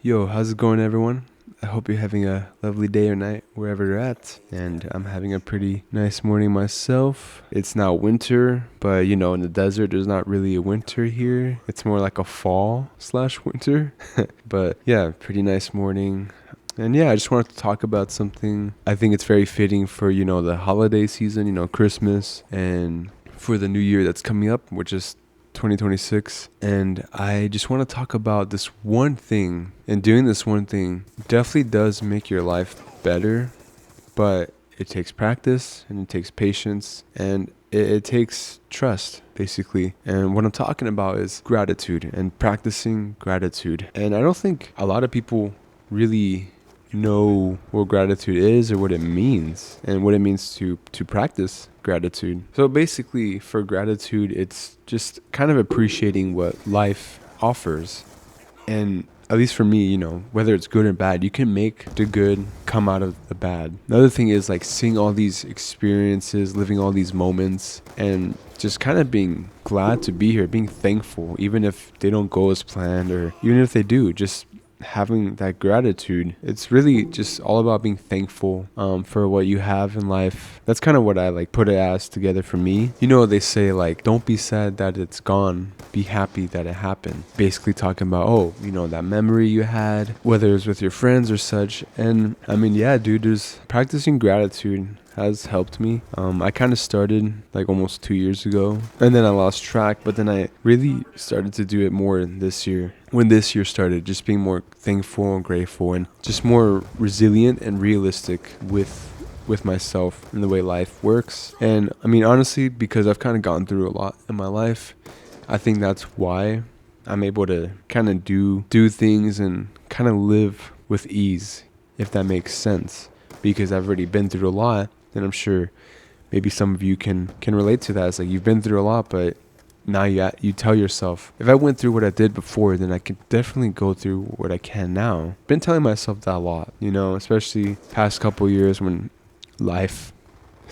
Yo, how's it going, everyone? I hope you're having a lovely day or night wherever you're at. And I'm having a pretty nice morning myself. It's now winter, but in the desert, there's not really a winter here. It's more like a fall slash winter. But yeah, pretty nice morning. And yeah, I just wanted to talk about something. I think it's very fitting for, the holiday season, Christmas, and for the new year that's coming up, which is 2026. And I just want to talk about this one thing. And doing this one thing definitely does make your life better, but it takes practice and it takes patience and it takes trust, basically. And what I'm talking about is gratitude and practicing gratitude. And I don't think a lot of people really know what gratitude is or what it means and what it means to practice gratitude. So basically, for gratitude, it's just kind of appreciating what life offers. And at least for me, whether it's good or bad, you can make the good come out of the bad. Another thing is like seeing all these experiences, living all these moments, and just kind of being glad to be here, being thankful, even if they don't go as planned or even if they do, just having that gratitude. It's really just all about being thankful for what you have in life. That's kind of what I like put it as together for me. They say like, don't be sad that it's gone, be happy that it happened. Basically talking about, that memory you had, whether it's with your friends or such. And I mean, yeah, dude, there's practicing gratitude has helped me. I kind of started like almost 2 years ago and then I lost track, but then I really started to do it more this year. When this year started, just being more thankful and grateful and just more resilient and realistic with myself and the way life works. And I mean, honestly, because I've kind of gone through a lot in my life, I think that's why I'm able to kind of do things and kind of live with ease, if that makes sense, because I've already been through a lot. And I'm sure maybe some of you can relate to that. It's like you've been through a lot, but now you tell yourself, if I went through what I did before, then I could definitely go through what I can now. Been telling myself that a lot, especially past couple years when life,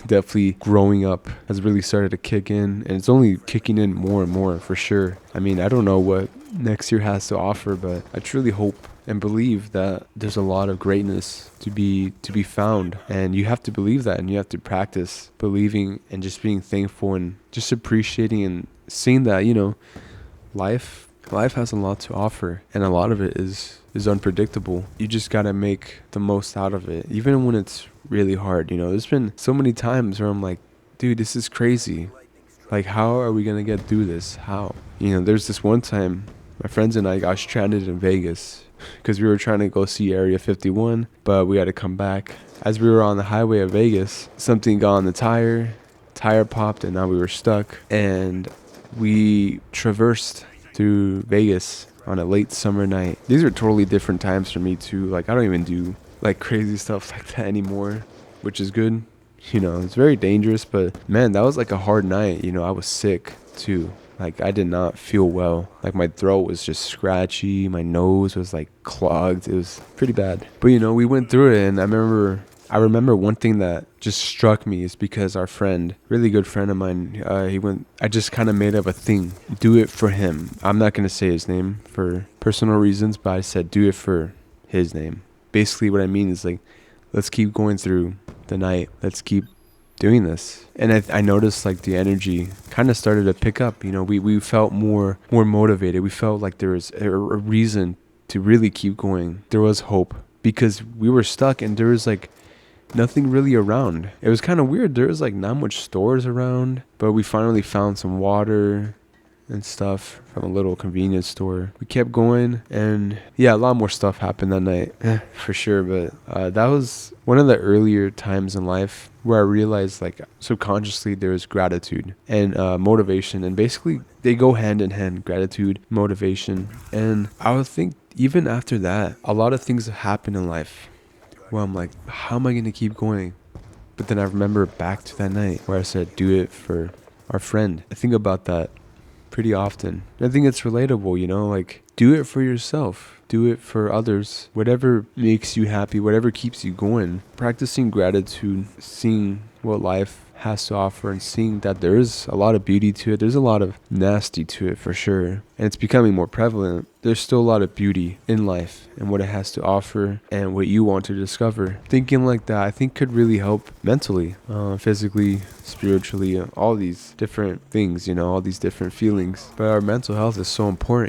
definitely growing up, has really started to kick in, and it's only kicking in more and more for sure. I mean, I don't know what next year has to offer, but I truly hope and believe that there's a lot of greatness to be found, and you have to believe that, and you have to practice believing and just being thankful and just appreciating and seeing that life has a lot to offer, and a lot of it is unpredictable. You just gotta make the most out of it, even when it's really hard. There's been so many times where I'm like, dude, this is crazy. Like, how are we gonna get through this? How? There's this one time my friends and I got stranded in Vegas because we were trying to go see Area 51, but we had to come back. As we were on the highway of Vegas, something got on the tire popped, and now we were stuck. And we traversed through Vegas on a late summer night. These are totally different times for me too. Like, I don't even do like crazy stuff like that anymore, which is good. It's very dangerous, but man, that was like a hard night. I was sick too. Like, I did not feel well. Like, my throat was just scratchy. My nose was like clogged. It was pretty bad. But we went through it, and I remember one thing that just struck me is because our friend, really good friend of mine, I just kind of made up a thing. Do it for him. I'm not going to say his name for personal reasons, but I said do it for his name. Basically what I mean is like, let's keep going through the night. Let's keep doing this. And I noticed like the energy kind of started to pick up. We felt more motivated. We felt like there was a reason to really keep going. There was hope because we were stuck and there was like nothing really around. It was kind of weird. There was like not much stores around, but we finally found some water and stuff from a little convenience store. We kept going, and yeah, a lot more stuff happened that night, for sure. But that was one of the earlier times in life where I realized, like, subconsciously there was gratitude and motivation, and basically they go hand in hand, gratitude, motivation. And I would think even after that, a lot of things have happened in life where I'm like, how am I going to keep going? But then I remember back to that night where I said, do it for our friend. I think about that pretty often. I think it's relatable, like, do it for yourself, do it for others, whatever makes you happy, whatever keeps you going. Practicing gratitude, seeing what life has to offer and seeing that there is a lot of beauty to it. There's a lot of nasty to it for sure. And it's becoming more prevalent. there's still a lot of beauty in life and what it has to offer and what you want to discover. Thinking like that, I think, could really help mentally, physically, spiritually, all these different things, all these different feelings. But our mental health is so important.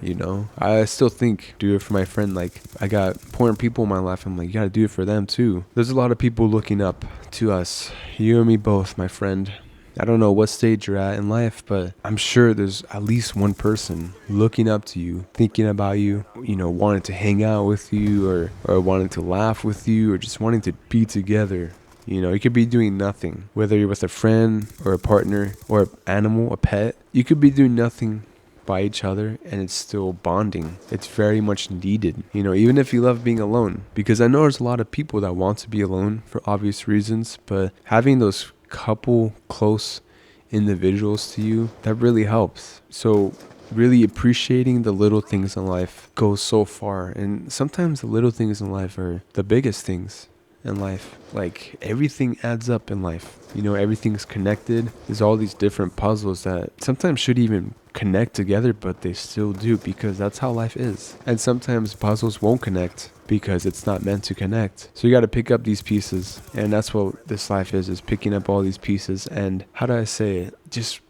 I still think, do it for my friend. Like, I got important people in my life. I'm like, you gotta do it for them too. There's a lot of people looking up to us, you and me both, my friend. I don't know what stage you're at in life, but I'm sure there's at least one person looking up to you, thinking about you, wanting to hang out with you, or wanting to laugh with you, or just wanting to be together. You could be doing nothing, whether you're with a friend or a partner or an animal, a pet. You could be doing nothing by each other, and it's still bonding. It's very much needed, even if you love being alone, because I know there's a lot of people that want to be alone for obvious reasons, but having those couple close individuals to you, that really helps. So really appreciating the little things in life goes so far, and sometimes the little things in life are the biggest things in life. Like, everything adds up in life. Everything's connected. There's all these different puzzles that sometimes should even connect together, but they still do, because that's how life is. And sometimes puzzles won't connect because it's not meant to connect. So you got to pick up these pieces, and that's what this life is picking up all these pieces. And how do I say it? Just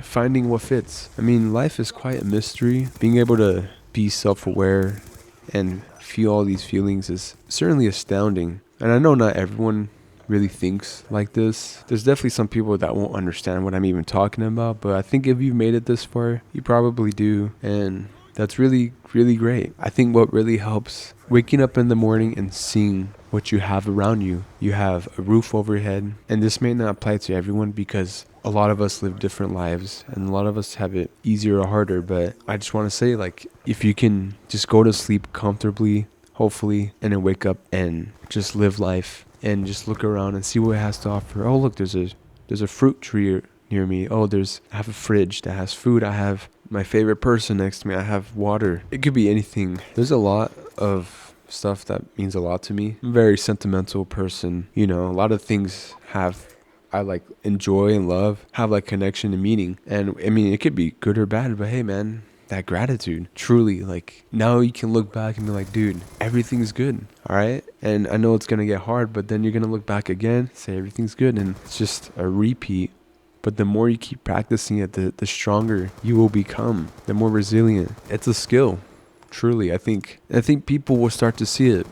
finding what fits. I mean, life is quite a mystery. Being able to be self-aware and feel all these feelings is certainly astounding. And I know not everyone really thinks like this. There's definitely some people that won't understand what I'm even talking about, but I think if you've made it this far, you probably do, and that's really, really great. I think what really helps, waking up in the morning and seeing what you have around you. You have a roof over your head, and this may not apply to everyone because a lot of us live different lives and a lot of us have it easier or harder, but I just want to say, like, if you can just go to sleep comfortably, hopefully, and then wake up and just live life and just look around and see what it has to offer. Oh, look, there's a fruit tree near me. Oh, I have a fridge that has food. I have my favorite person next to me. I have water. It could be anything. There's a lot of stuff that means a lot to me. I'm a very sentimental person. A lot of things I like enjoy and love, have like connection and meaning. And I mean, it could be good or bad, but hey, man, that gratitude, truly, like, now you can look back and be like, dude, everything's good, all right? And I know it's going to get hard, but then you're going to look back again, say everything's good, and it's just a repeat. But the more you keep practicing it, the stronger you will become, the more resilient. It's a skill, truly. I think people will start to see it,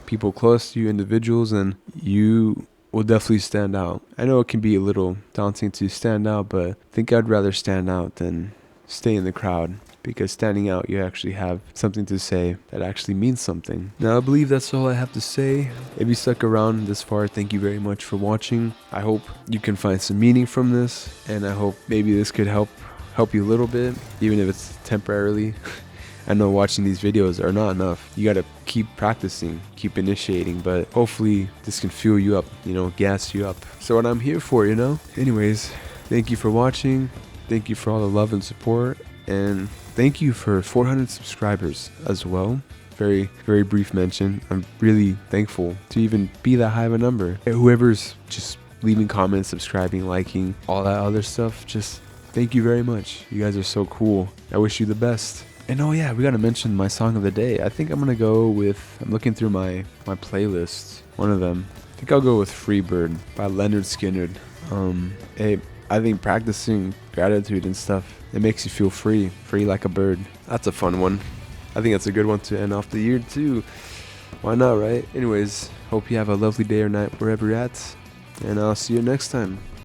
people close to you, individuals, and you will definitely stand out. I know it can be a little daunting to stand out, but I think I'd rather stand out than stay in the crowd, because standing out, you actually have something to say that actually means something. Now, I believe that's all I have to say. If you stuck around this far, thank you very much for watching. I hope you can find some meaning from this, and I hope maybe this could help you a little bit, even if it's temporarily. I know watching these videos are not enough. You gotta keep practicing, keep initiating, but hopefully this can fuel you up, gas you up. So what I'm here for, Anyways, thank you for watching. Thank you for all the love and support, and thank you for 400 subscribers as well. Very, very brief mention. I'm really thankful to even be that high of a number. Whoever's just leaving comments, subscribing, liking, all that other stuff, just thank you very much. You guys are so cool. I wish you the best. And oh yeah, we gotta mention my song of the day. I think I'm gonna go with, I'm looking through my playlist, one of them. I think I'll go with Freebird by Leonard Skinner. I think practicing gratitude and stuff, it makes you feel free like a bird. That's a fun one. I think that's a good one to end off the year too. Why not, right? Anyways, hope you have a lovely day or night wherever you're at, and I'll see you next time.